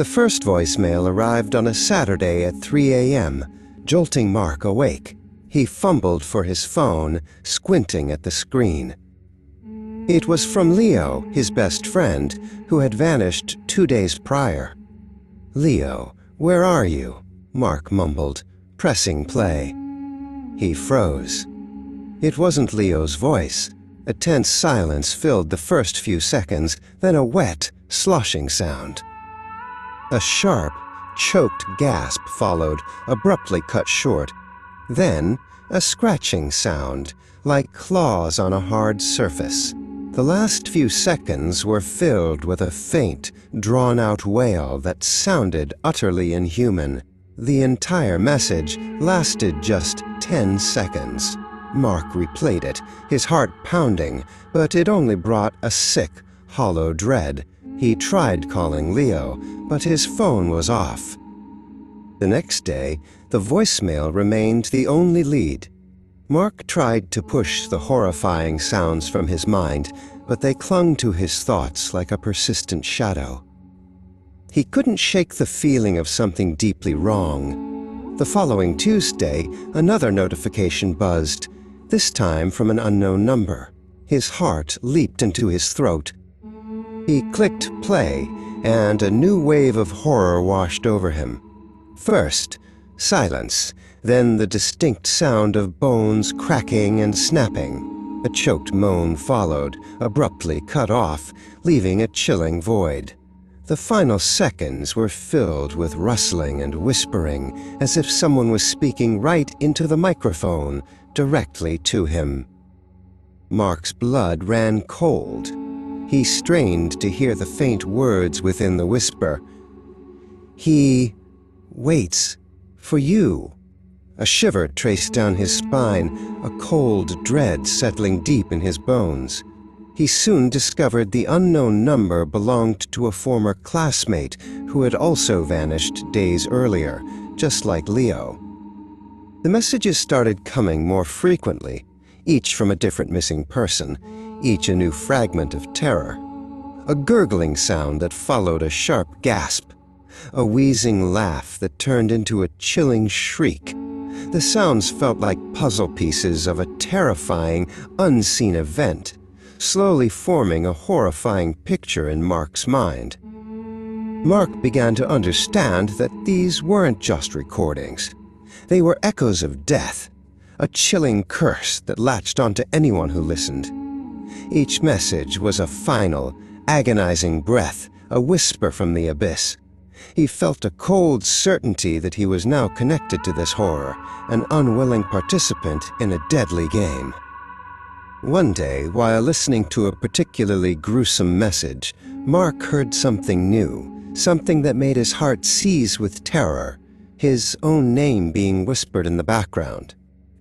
The first voicemail arrived on a Saturday at 3 a.m., jolting Mark awake. He fumbled for his phone, squinting at the screen. It was from Leo, his best friend, who had vanished 2 days prior. "Leo, where are you?" Mark mumbled, pressing play. He froze. It wasn't Leo's voice. A tense silence filled the first few seconds, then a wet, sloshing sound. A sharp, choked gasp followed, abruptly cut short. Then, a scratching sound, like claws on a hard surface. The last few seconds were filled with a faint, drawn-out wail that sounded utterly inhuman. The entire message lasted just 10 seconds. Mark replayed it, his heart pounding, but it only brought a sick, hollow dread. He tried calling Leo, but his phone was off. The next day, the voicemail remained the only lead. Mark tried to push the horrifying sounds from his mind, but they clung to his thoughts like a persistent shadow. He couldn't shake the feeling of something deeply wrong. The following Tuesday, another notification buzzed, this time from an unknown number. His heart leaped into his throat. He clicked play, and a new wave of horror washed over him. First, silence, then the distinct sound of bones cracking and snapping. A choked moan followed, abruptly cut off, leaving a chilling void. The final seconds were filled with rustling and whispering, as if someone was speaking right into the microphone, directly to him. Mark's blood ran cold. He strained to hear the faint words within the whisper. "He waits for you." A shiver traced down his spine, a cold dread settling deep in his bones. He soon discovered the unknown number belonged to a former classmate who had also vanished days earlier, just like Leo. The messages started coming more frequently, each from a different missing person, each a new fragment of terror. A gurgling sound that followed a sharp gasp. A wheezing laugh that turned into a chilling shriek. The sounds felt like puzzle pieces of a terrifying, unseen event, slowly forming a horrifying picture in Mark's mind. Mark began to understand that these weren't just recordings. They were echoes of death, a chilling curse that latched onto anyone who listened. Each message was a final, agonizing breath, a whisper from the abyss. He felt a cold certainty that he was now connected to this horror, an unwilling participant in a deadly game. One day, while listening to a particularly gruesome message, Mark heard something new, something that made his heart seize with terror, his own name being whispered in the background.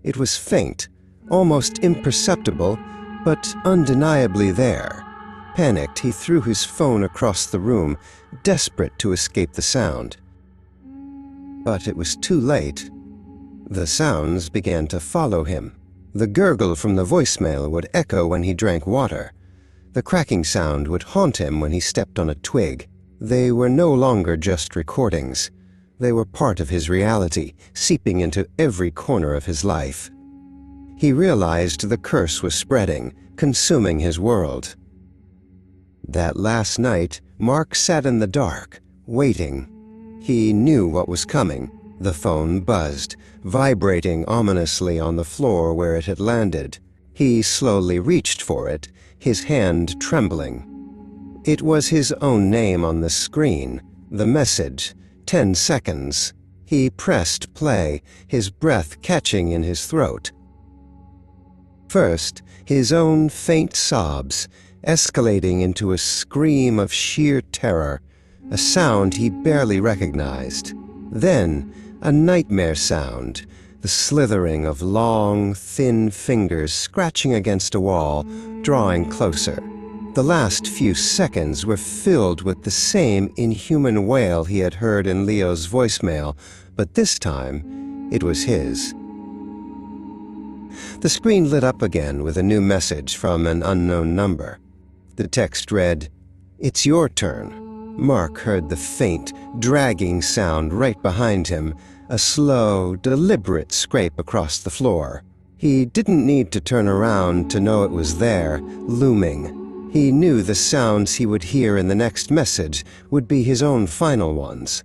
It was faint, almost imperceptible, but undeniably there. Panicked, he threw his phone across the room, desperate to escape the sound. But it was too late. The sounds began to follow him. The gurgle from the voicemail would echo when he drank water. The cracking sound would haunt him when he stepped on a twig. They were no longer just recordings. They were part of his reality, seeping into every corner of his life. He realized the curse was spreading, consuming his world. That last night, Mark sat in the dark, waiting. He knew what was coming. The phone buzzed, vibrating ominously on the floor where it had landed. He slowly reached for it, his hand trembling. It was his own name on the screen, the message, 10 seconds. He pressed play, his breath catching in his throat. First, his own faint sobs, escalating into a scream of sheer terror, a sound he barely recognized. Then, a nightmare sound, the slithering of long, thin fingers scratching against a wall, drawing closer. The last few seconds were filled with the same inhuman wail he had heard in Leo's voicemail, but this time, it was his. The screen lit up again with a new message from an unknown number. The text read, "It's your turn. Mark heard the faint, dragging sound right behind him, a slow, deliberate scrape across the floor. He didn't need to turn around to know it was there, looming. He knew the sounds he would hear in the next message would be his own final ones.